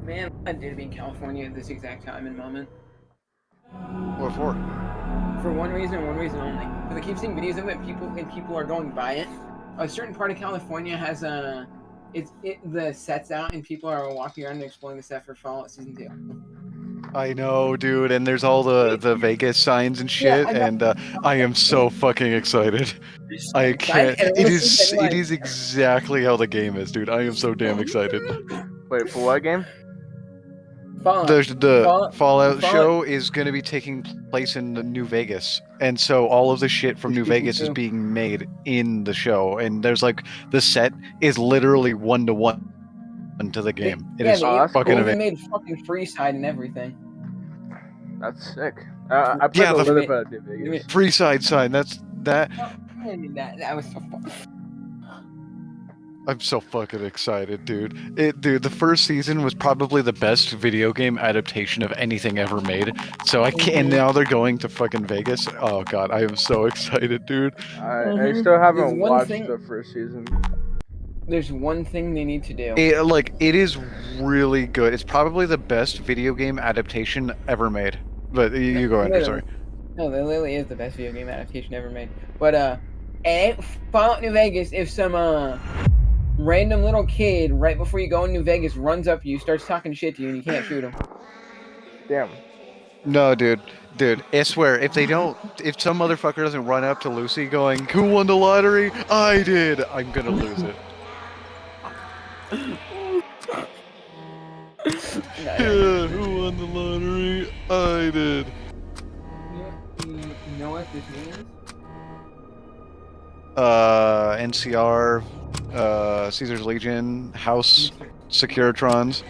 Man, I did to be in California at this exact time and moment. What for? For one reason and one reason only. Because I keep seeing videos of it, people are going by it. A certain part of California has the sets out and people are walking around and exploring the set for Fallout Season 2. I know, dude, and there's all the Vegas signs and Yeah, shit, I got and I am so fucking excited. so I excited. can't. And I It want to see is. It is exactly how the game is, dude. I am so damn excited. Wait, for what game? Fallout. The Fallout Fallout show is going to be taking place in New Vegas, and so all of the shit from New Vegas is being made in the show, and there's like the set is literally 1-to-1 to the game. It is fucking they amazing. even made fucking Freeside and everything. That's sick. I played Yeah, a the little bit of New Vegas. Freeside sign. That's that. That was so fun. I'm so fucking excited, dude. Dude, the first season was probably the best video game adaptation of anything ever made. So I can't. And now they're going to fucking Vegas. Oh god, I am so excited, dude. I still haven't watched the first season. There's one thing they need to do. It is really good. It's probably the best video game adaptation ever made. But you go ahead. Sorry. No, that literally is the best video game adaptation ever made. But it ain't Fallout New Vegas if some random little kid right before you go in New Vegas runs up to you, starts talking shit to you, and you can't shoot him. Damn. No, dude, I swear, if some motherfucker doesn't run up to Lucy going, "Who won the lottery? I did," I'm gonna lose it. Yeah, who won the lottery? I did. You know what this means? NCR, Caesar's Legion, House, Securitrons.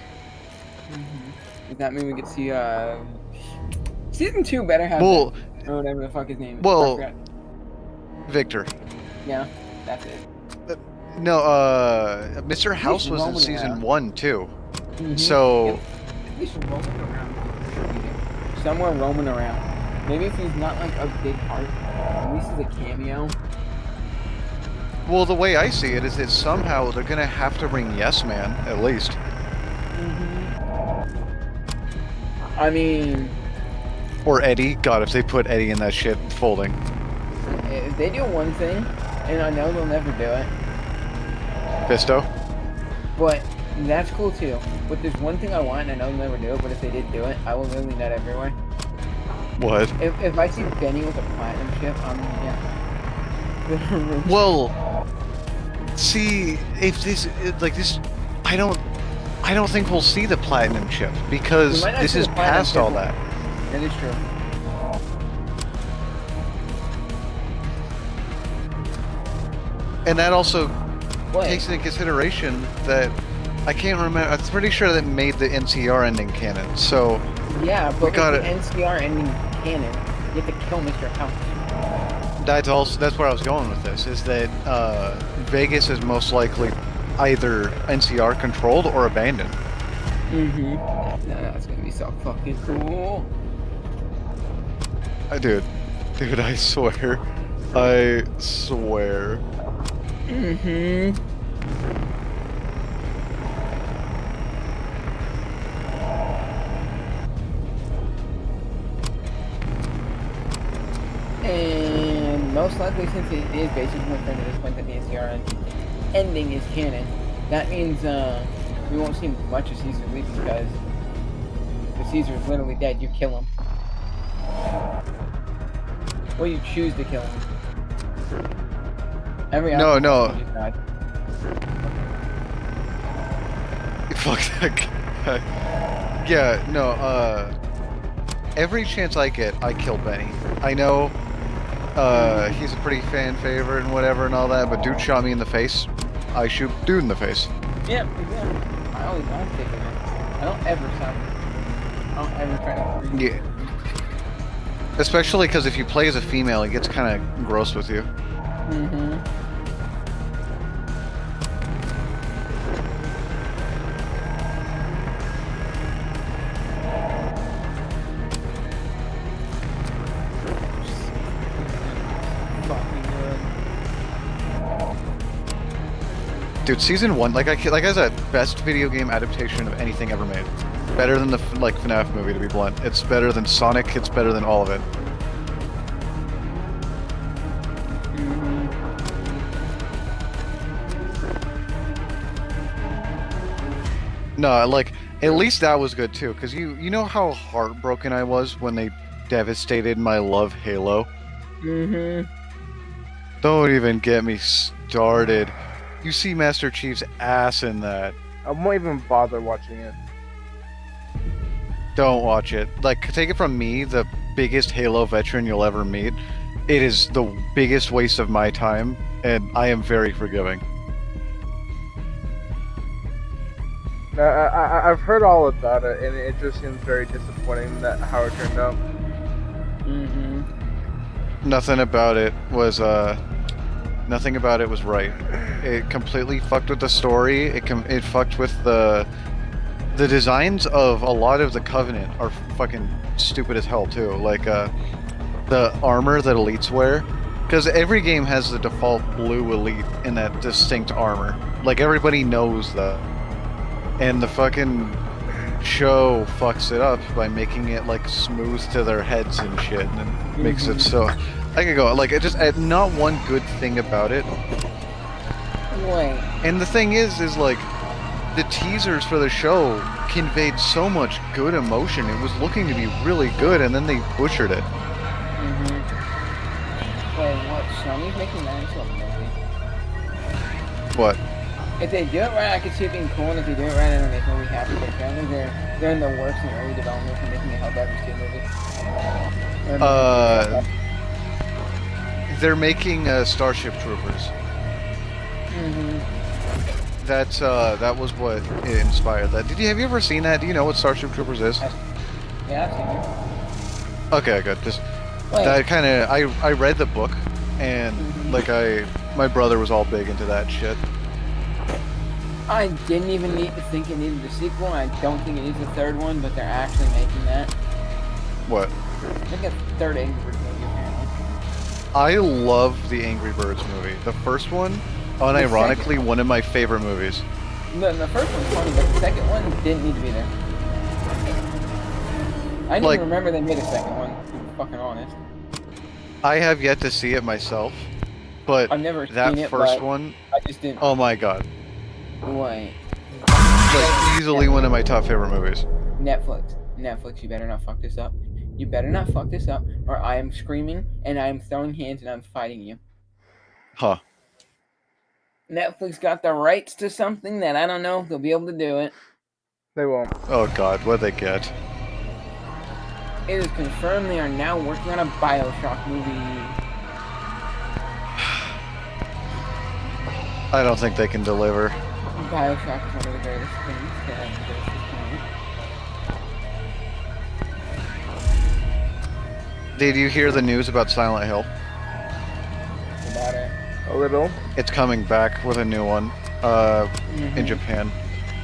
Does that mean we get to see season 2 better have or whatever the fuck his name is? Well, Victor. Yeah, that's it. No, Mr. House was in season 1 too. So at least roaming around. Somewhere roaming around. Maybe if he's not like a big part, at least he's a cameo. Well, the way I see it is that somehow they're gonna have to bring Yes Man, at least. I mean... Or Eddie. God, if they put Eddie in that shit, folding. If they do one thing, and I know they'll never do it. Fisto? But that's cool too. But there's one thing I want, and I know they'll never do it, but if they did do it, I will literally nut everywhere. What? If I see Benny with a platinum chip, yeah. Well, see, if this, I don't think we'll see the platinum chip because this is past all that. That is true. And that also takes into consideration that I can't remember. I'm pretty sure that made the NCR ending canon. So yeah, but with the NCR ending canon, you have to kill Mr. House. That's where I was going with this. Is that Vegas is most likely either NCR controlled or abandoned. That's gonna be so fucking cool. Dude, I swear. I swear. And most likely, since it is basically confirmed at this point that the NCR ending is canon, that means we won't see much of Caesar leaving because if Caesar is literally dead, you kill him. Or you choose to kill him. No. Fuck that guy. Yeah, no, every chance I get, I kill Benny. I know, he's a pretty fan favorite and whatever and all that, but dude shot me in the face. I shoot dude in the face. Yeah, exactly. I always want to take him in. I don't ever stop. I don't ever try to... Yeah. Especially because if you play as a female, it gets kind of gross with you. Dude, season 1, like I said, best video game adaptation of anything ever made. Better than the FNAF movie, to be blunt. It's better than Sonic. It's better than all of it. No, like, at least that was good too, because you know how heartbroken I was when they devastated my love Halo? Don't even get me started. You see Master Chief's ass in that. I won't even bother watching it. Don't watch it. Like, take it from me, the biggest Halo veteran you'll ever meet. It is the biggest waste of my time, and I am very forgiving. I've heard all about it, and it just seems very disappointing that how it turned out. Nothing about it was right. It completely fucked with the story. It fucked with the designs of a lot of the Covenant are fucking stupid as hell too. Like the armor that elites wear, because every game has the default blue elite in that distinct armor. Like everybody knows that. And the fucking show fucks it up by making it like smooth to their heads and shit, and it makes it so. I could go like it just not one good thing about it. Wait. And the thing is like the teasers for the show conveyed so much good emotion. It was looking to be really good, and then they butchered it. Wait, what? Sony's making that into a movie? What? If they do it right, I could see it being cool, and if they do it right, then they will be happy. But apparently, they're in the works and early development for making a Helldivers 2 movie. They're making Starship Troopers. That was what it inspired that. Have you ever seen that? Do you know what Starship Troopers is? Yeah, I've seen it. Okay, good. Just that kind of. I read the book, and like my brother was all big into that shit. I didn't even need to think it needed a sequel. I don't think it needs a third one, but they're actually making that. What? I think a third Angry Birds movie, apparently. I love the Angry Birds movie. The first one, unironically, one of my favorite movies. The first one's funny, but the second one didn't need to be there. I didn't even remember they made a second one, to be fucking honest. I have yet to see it myself, but I've never that seen it, first but one, I just didn't. oh my god. Wait. Like, easily one of my top favorite movies. Netflix, you better not fuck this up. You better not fuck this up, or I am screaming, and I am throwing hands, and I'm fighting you. Huh. Netflix got the rights to something that I don't know if they'll be able to do it. They won't. Oh god, what'd they get? It is confirmed they are now working on a BioShock movie. I don't think they can deliver. BioShock is one of the greatest things that Did you hear the news about Silent Hill? about it. A little. It's coming back with a new one, in Japan.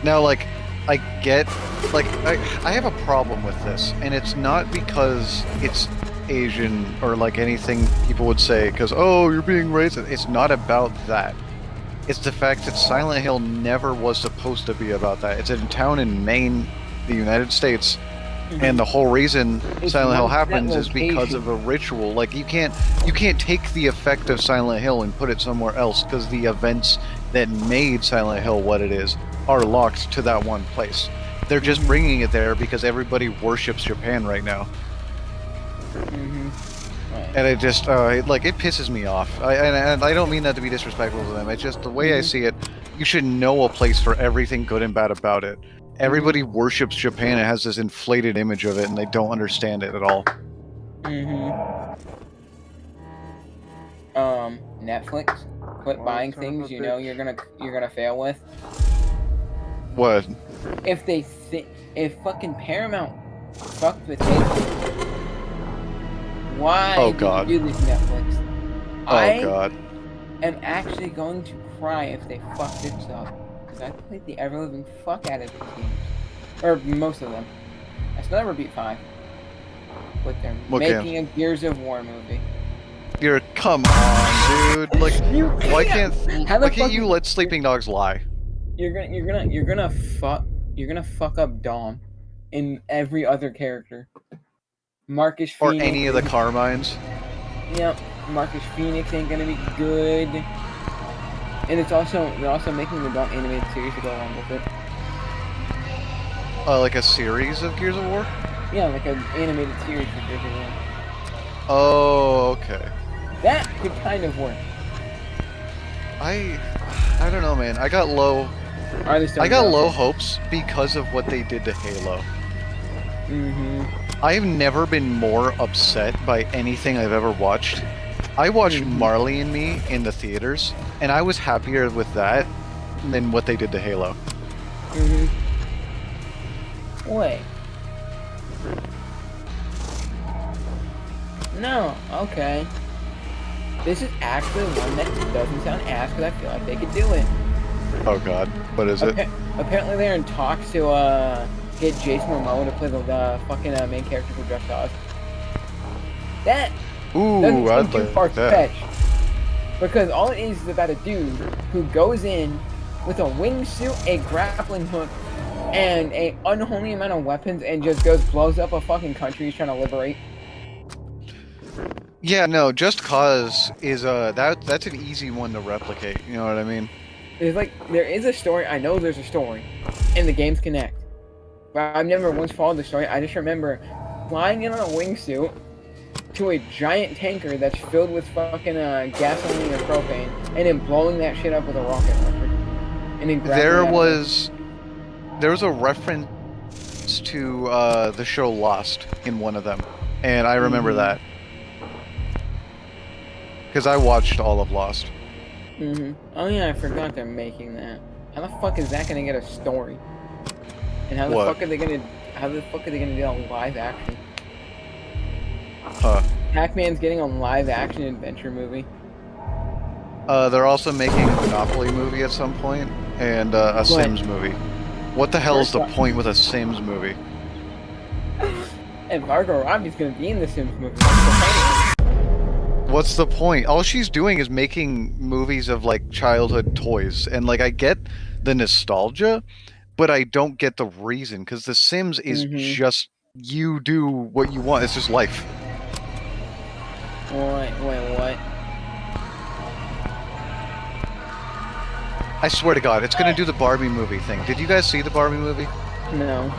Now, like, I get, like, I have a problem with this, and it's not because it's Asian or like anything people would say, because, oh, you're being racist. It's not about that. It's the fact that Silent Hill never was supposed to be about that. It's a town in Maine, the United States, and the whole reason Silent Hill happens is because of a ritual. Like, you can't take the effect of Silent Hill and put it somewhere else, because the events that made Silent Hill what it is are locked to that one place. They're just bringing it there because everybody worships Japan right now. And it just, it pisses me off. And I don't mean that to be disrespectful to them. It's just the way I see it. You should know a place for everything good and bad about it. Everybody worships Japan and has this inflated image of it, and they don't understand it at all. Netflix, quit buying things you know you're gonna fail with. What? If fucking Paramount fucked with it, why did you do this, Netflix? Oh god. I'm actually going to cry if they fuck this up. Because I played the ever-living fuck out of these games. Or most of them. I still never beat 5. But they're making a Gears of War movie. Come on, dude. Like, You why can't. can't How the why can't fuck you let sleeping dogs lie? you're gonna fuck up Dom in every other character. Marcus Or Phoenix. any of the Carmines? Yep, Marcus Phoenix ain't gonna be good. And they're also making an adult animated series to go along with it. Like a series of Gears of War? Yeah, like an animated series for Gears of War. Oh, okay. That could kind of work. I don't know, man. I got low hopes because of what they did to Halo. Mm-hmm. I've never been more upset by anything I've ever watched. I watched Marley and Me in the theaters, and I was happier with that than what they did to Halo. Mm-hmm. Wait. No, okay. This is actually one that doesn't sound ass, but I feel like they could do it. Oh god, what is it? Apparently they're in talks to get Jason Momoa to play the fucking main character for Just Cause. That doesn't Ooh, seem I'd too like far-fetched. that. Because all it is about a dude who goes in with a wingsuit, a grappling hook, and a unholy amount of weapons and just blows up a fucking country he's trying to liberate. Yeah, no, Just Cause is that's an easy one to replicate, you know what I mean? There's like, there is a story, I know there's a story, and the games connect. But I've never once followed the story, I just remember flying in on a wingsuit to a giant tanker that's filled with fucking gasoline or propane, and then blowing that shit up with a rocket launcher. And then There was a reference to the show Lost in one of them, and I remember that. Because I watched all of Lost. Oh yeah, I forgot they're making that. How the fuck is that gonna get a story? And how the fuck are they gonna do a live action? Pac-Man's getting a live action adventure movie. They're also making a Monopoly movie at some point, and a Sims movie. What the hell is the point with a Sims movie? And Margot Robbie's gonna be in the Sims movie. What's the point? All she's doing is making movies of like childhood toys, and like I get the nostalgia, but I don't get the reason, because The Sims is just you do what you want. It's just life. Wait, what? I swear to God, it's gonna do the Barbie movie thing. Did you guys see the Barbie movie? No.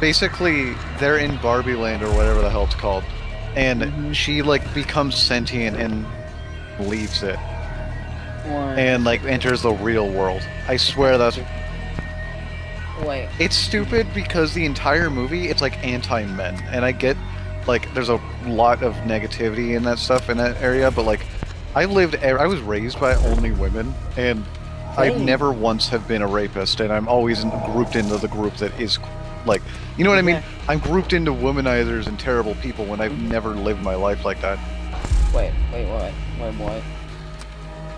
Basically, they're in Barbie Land or whatever the hell it's called, and she like becomes sentient and leaves it, and like enters the real world. I swear that's. Wait. It's stupid because the entire movie it's like anti-men, and I get like there's a lot of negativity in that stuff in that area, but like I was raised by only women, and I've never once have been a rapist, and I'm always grouped into the group that is like, you know what I mean? I'm grouped into womanizers and terrible people when I've never lived my life like that. Wait, what?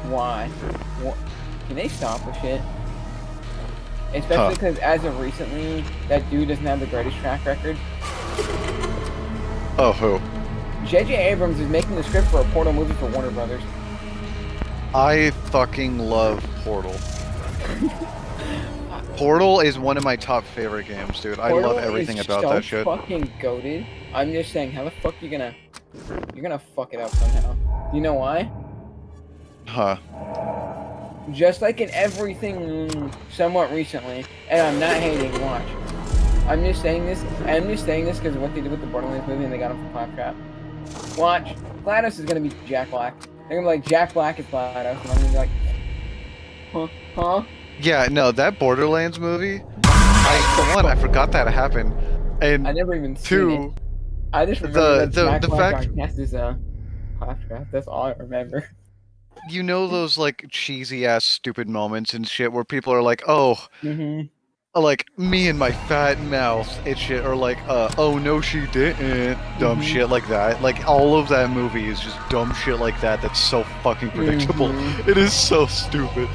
Why? What? Can they stop with shit? Especially because as of recently, that dude doesn't have the greatest track record. Oh, who? J.J. Abrams is making the script for a Portal movie for Warner Brothers. I fucking love Portal. Portal is one of my top favorite games, dude. I love everything about that shit. Fucking goated. I'm just saying, how the fuck you're gonna fuck it up somehow? You know why? Huh. Just like in everything somewhat recently, and I'm not hating, watch. I'm just saying this because of what they did with the Borderlands movie and they got him for Claptrap. Watch. GLaDOS is gonna be Jack Black. They're gonna be like, Jack Black is GLaDOS, and I'm gonna be like, huh? Yeah, no, that Borderlands movie, for one, I forgot that happened, and I never even seen it. I just remember that Jack Black cast as Claptrap. That's all I remember. You know those like cheesy ass stupid moments and shit where people are like, oh, like me and my fat mouth and shit, or like, oh no she didn't, dumb shit like that. Like all of that movie is just dumb shit like that. That's so fucking predictable. It is so stupid.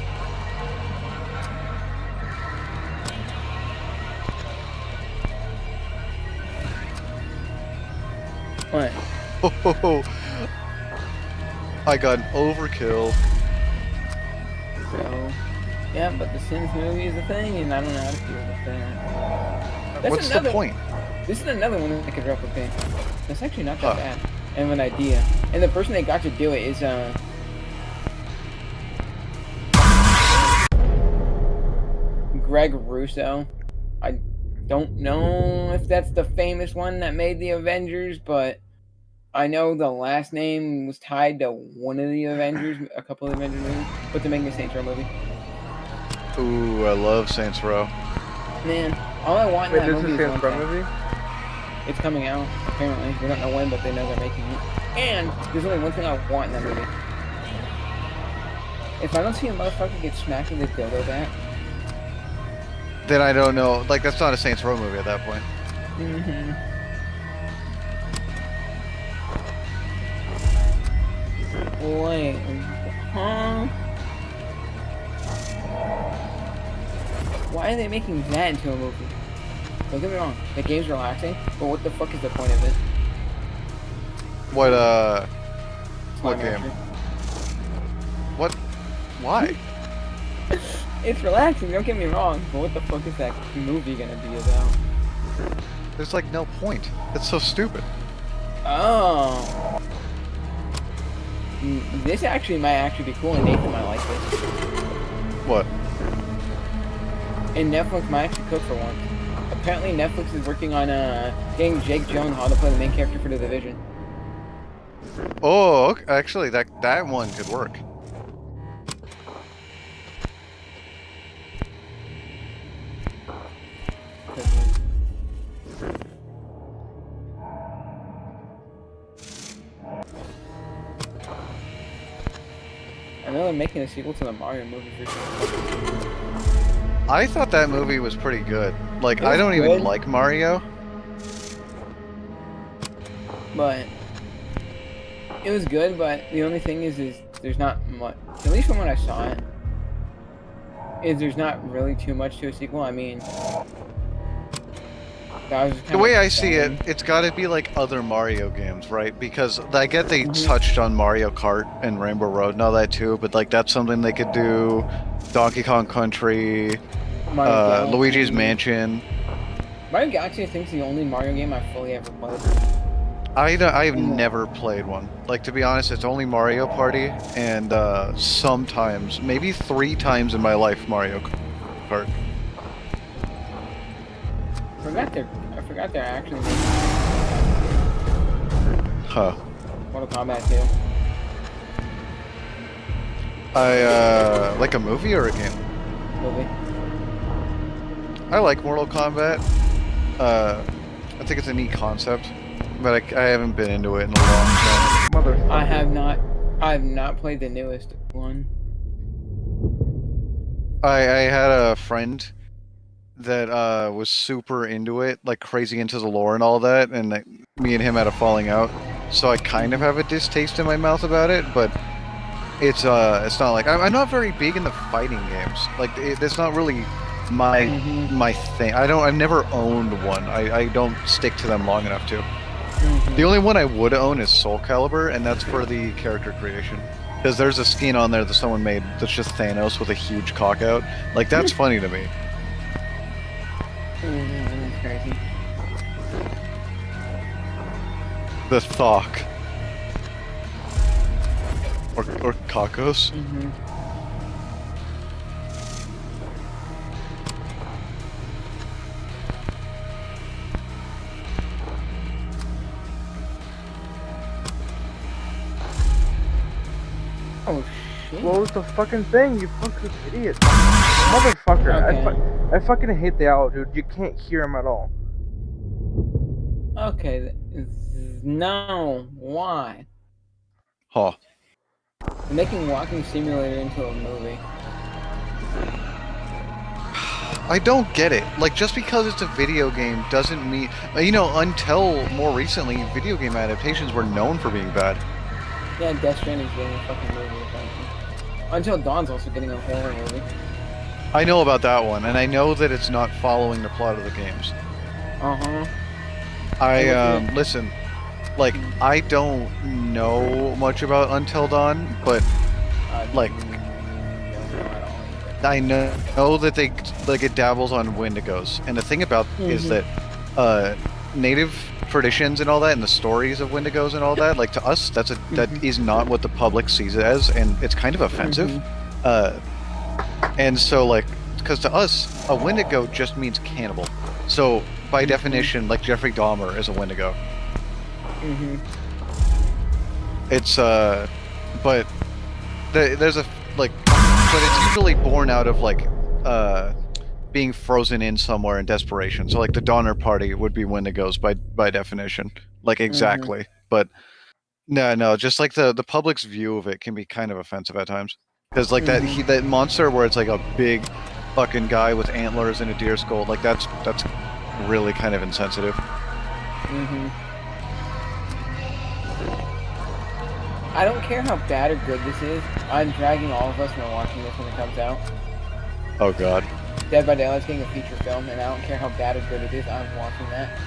What? Oh, I got an overkill. So, yeah, but the Sims movie is a thing, and I don't know how to feel about that. That's What's the another- point? This is another one that I could replicate. That's actually not Huh. that bad. I have an idea. And the person that got to do it is, Greg Russo. I don't know if that's the famous one that made the Avengers, but I know the last name was tied to one of the Avengers, a couple of Avengers movies, but they're making a Saints Row movie. Ooh, I love Saints Row. Man, all I want in Wait, that this movie is is Saints one Row thing. movie? It's coming out, apparently. We don't know when, but they know they're making it. And there's only one thing I want in that movie. If I don't see a motherfucker get smacked with his dildo bat, Then I don't know. Like, that's not a Saints Row movie at that point. mm-hmm. Wait, huh? Why are they making that into a movie? Don't get me wrong, the game's relaxing, but what the fuck is the point of it? What Slime game? Rancher. What? Why? It's relaxing, don't get me wrong, but what the fuck is that movie gonna be about? There's like no point. It's so stupid. Oh. This actually might actually be cool, and Nathan might like this. What? And Netflix might actually cook for once. Apparently Netflix is working on getting Jake Gyllenhaal to play the main character for The Division. Oh, okay. Actually, that one could work. I know they're making a sequel to the Mario movie for sure. I thought that movie was pretty good. Like, It was I don't good. even like Mario. But it was good, but the only thing is there's not much, at least from when I saw it, is there's not really too much to a sequel. I mean, that was just The kinda way I see dumb. it, it's got to be like other Mario games, right? Because I get they Mhm. touched on Mario Kart and Rainbow Road and all that too, but like that's something they could do. Donkey Kong Country, Mario Galaxy. Luigi's Mansion. Mario Galaxy, I think, is the only Mario game I've fully ever played. I've Mhm. never played one. Like, to be honest, it's only Mario Party and sometimes, maybe 3 times in my life, Mario Kart. I forgot they're actually making Huh. Mortal Kombat 2. Like a movie or a game? Movie. I like Mortal Kombat. I think it's a neat concept, but I haven't been into it in a long time. Motherfucker. I have not played the newest one. I had a friend that was super into it, like crazy into the lore and all that, and like, me and him had a falling out. So I kind of have a distaste in my mouth about it, but it's not like I'm not very big in the fighting games. Like it's not really my Mhm. my thing. I've never owned one. I don't stick to them long enough to. Mhm. The only one I would own is Soul Calibur, and that's for the character creation. Because there's a skin on there that someone made that's just Thanos with a huge cock out. Like, that's funny to me. That's crazy. The Thok. Or Kakos. Mm-hmm. Oh shit. Close the fucking thing, you fucking idiot. Motherfucker. Okay. I fucking hate the owl, dude. You can't hear him at all. Okay. No. Why? Huh. They're making Walking Simulator into a movie. I don't get it. Like, just because it's a video game doesn't mean... until more recently, video game adaptations were known for being bad. Yeah, Death Stranding's getting a fucking movie. Apparently. Until Dawn's also getting a horror movie. I know about that one, and I know that it's not following the plot of the games. Uh-huh. Listen, like I don't know much about Until Dawn, but like don't know at all either. I know that they like it dabbles on Wendigos, and the thing about is that native traditions and all that, and the stories of Wendigos and all that, like to us, that is not what the public sees it as, and it's kind of offensive. And so like, because to us, a Wendigo just means cannibal. So by definition, like Jeffrey Dahmer is a Wendigo. It's but there's a like, but it's usually born out of like being frozen in somewhere in desperation. So like the Donner Party would be Wendigos by definition, like exactly. But no, just like the public's view of it can be kind of offensive at times, because like that monster where it's like a big fucking guy with antlers and a deer skull, like that's really kind of insensitive. I don't care how bad or good this is. I'm dragging all of us when we're watching this when it comes out. Oh god. Dead by Daylight's getting a feature film, and I don't care how bad or good it is. I'm watching that.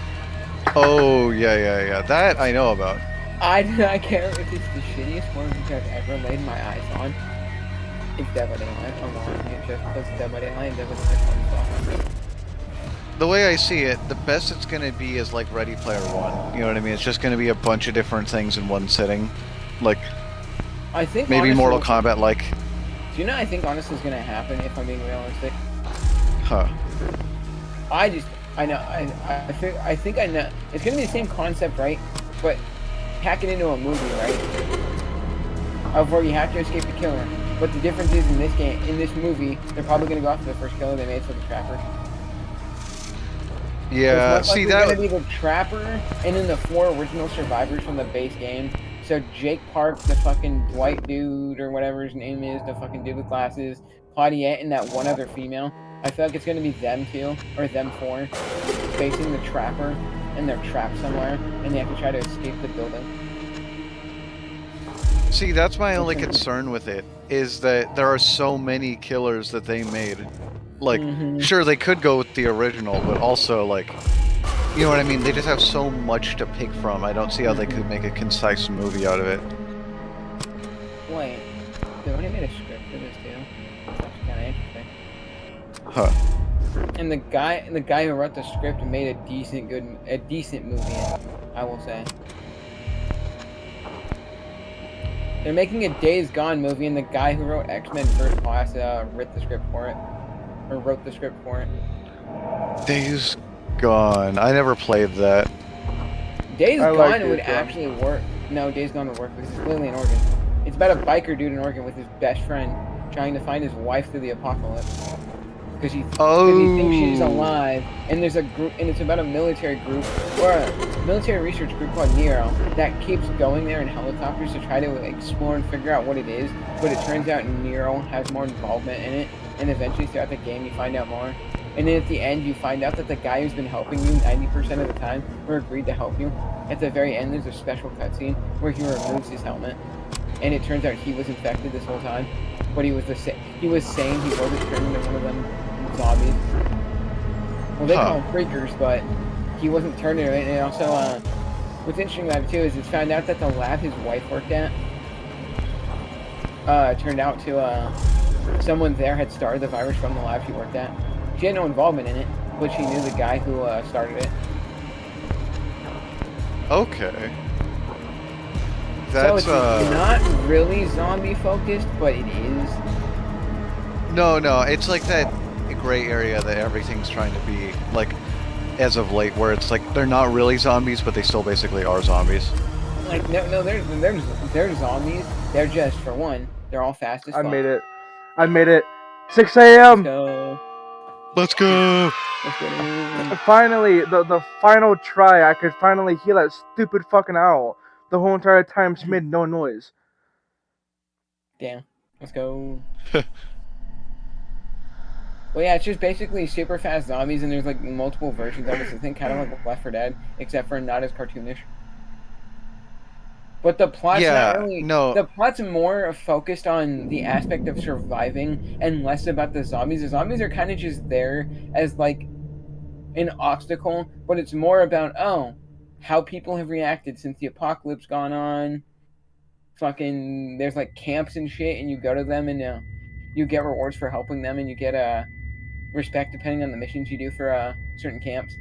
Oh yeah. That I know about. I do not care if it's the shittiest horror movie I've ever laid my eyes on. It's Dead by Daylight. I'm watching it just because Dead by Daylight and Dead by Daylight. The way I see it, the best it's gonna be is like Ready Player One. You know what I mean? It's just gonna be a bunch of different things in one sitting. Like, I think maybe honestly, Mortal Kombat like. Do you know what I think honestly is gonna happen if I'm being realistic? Huh. I know it's gonna be the same concept, right? But pack it into a movie, right? Of where you have to escape the killer. But the difference is in this movie, they're probably gonna go after the first killer they made for the Trapper. Yeah, see that. Gonna be the Trapper, and then the 4 original survivors from the base game. So Jake Park, the fucking Dwight dude or whatever his name is, the fucking dude with glasses, Claudette, and that one other female. I feel like it's gonna be them 2 or them 4 facing the Trapper, and they're trapped somewhere, and they have to try to escape the building. See, that's my only concern with it, is that there are so many killers that they made. Like, sure, they could go with the original, but also, like, you know what I mean? They just have so much to pick from. I don't see how they could make a concise movie out of it. Wait, they already made a script for this too. That's kind of interesting. Huh. And the guy who wrote the script made a decent movie, I will say. They're making a Days Gone movie, and the guy who wrote X-Men First Class wrote the script for it. Days Gone. I never played that. Days Gone would actually work. No, Days Gone would work because it's literally in Oregon. It's about a biker dude in Oregon with his best friend trying to find his wife through the apocalypse. Because he thinks she's alive, and there's a group, and it's about a military group, or a military research group called Nero, that keeps going there in helicopters to try to explore and figure out what it is, but it turns out Nero has more involvement in it, and eventually throughout the game you find out more. And then at the end you find out that the guy who's been helping you 90% of the time, or agreed to help you, at the very end there's a special cutscene where he removes his helmet, and it turns out he was infected this whole time, but he was sane, he wasn't turned into one of them zombies. Well, they call them freakers, but he wasn't turned into it. And also, what's interesting about it too is it's found out that the lab his wife worked at turned out to someone there had started the virus from the lab she worked at. She had no involvement in it, but she knew the guy who started it. Okay. That's so it's not really zombie focused, but it is. No, it's like that gray area that everything's trying to be, like, as of late, where it's like they're not really zombies, but they still basically are zombies. Like, no, they're zombies. They're just, for one, they're all fast as fuck. I made it. 6 a.m. Let's go. Finally, the final try, I could finally hear that stupid fucking owl. The whole entire time she made no noise. Damn. Let's go. Well, yeah, it's just basically super fast zombies, and there's like multiple versions of it. So I think kind of like Left 4 Dead, except for not as cartoonish. But the plot's not really. No. The plot's more focused on the aspect of surviving and less about the zombies. The zombies are kind of just there as like an obstacle, but it's more about, oh, how people have reacted since the apocalypse gone on. Fucking, there's like camps and shit, and you go to them and you get rewards for helping them, and you get respect depending on the missions you do for certain camps.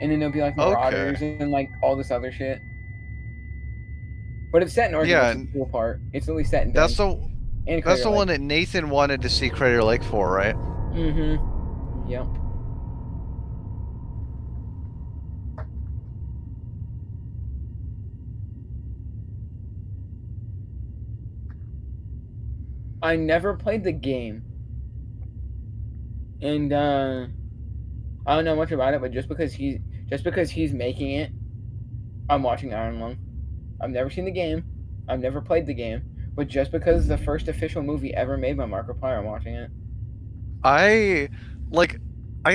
And then there'll be like Okay. marauders and like all this other shit. But it's set in Oregon, Yeah, which is the cool part. It's at least set in that's Bend the and that's Crater the one Lake. that Nathan wanted to see Crater Lake for, right? Mm-hmm. Yep. I never played the game. And I don't know much about it, but just because he's making it, I'm watching Iron Lung. I've never seen the game. I've never played the game. But just because it's the first official movie ever made by Markiplier, I'm watching it. I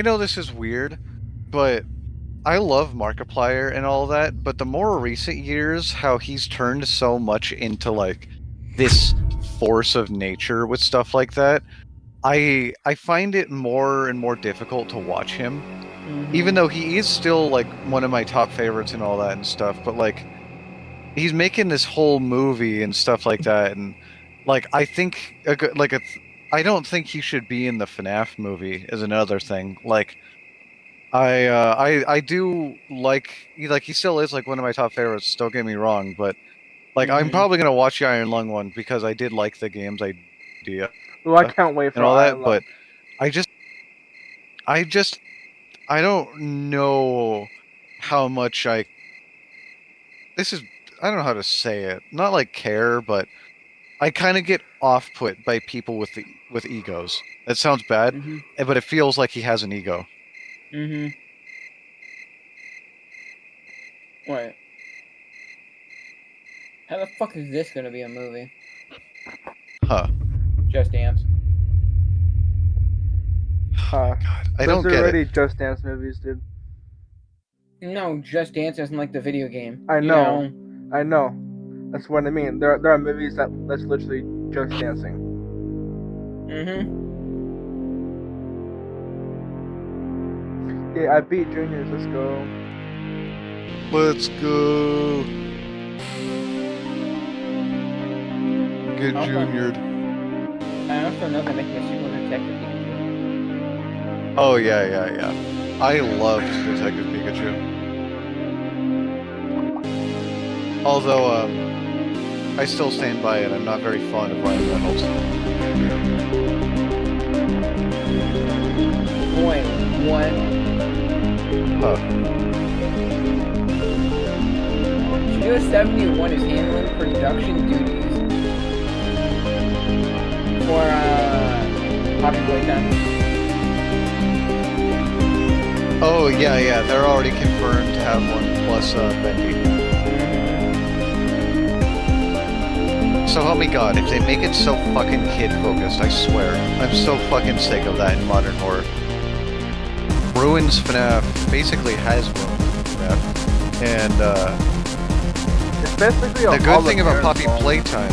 know this is weird, but I love Markiplier and all that, but the more recent years, how he's turned so much into like this force of nature with stuff like that, I find it more and more difficult to watch him. Even though he is still like one of my top favorites and all that and stuff, but like he's making this whole movie and stuff like that, and like I think I don't think he should be in the FNAF movie is another thing. Like I do like he still is like one of my top favorites, don't get me wrong, but like I'm probably gonna watch the Iron Lung one because I did like the game's idea Well, I can't wait for and all that, Iron Lung. but I just I don't know how much I don't know how to say it. Not like care, but I kind of get off put by people with egos. That sounds bad, but it feels like he has an ego. Wait. How the fuck is this gonna be a movie? Huh. Just Dance. Huh. God, I Those don't are get already it. Just Dance movies, dude. No, Just Dance isn't like the video game. I You know. I know. That's what I mean. There are movies that's literally just dancing. Yeah, I beat juniors. Let's go. Let's go. Get Okay. juniored. I also know they're making a sequel to Detective Pikachu. Oh yeah. I loved Detective Pikachu. Although I still stand by it. I'm not very fond of Ryan Reynolds. Wait, what? Huh. Studio 71 is handling production duties for Poppy Playtime. Oh yeah. They're already confirmed to have one plus Bendy. So help me God, if they make it so fucking kid-focused, I swear, I'm so fucking sick of that in modern horror. Ruins FNAF basically has ruined FNAF, and It's basically the good thing about Poppy Playtime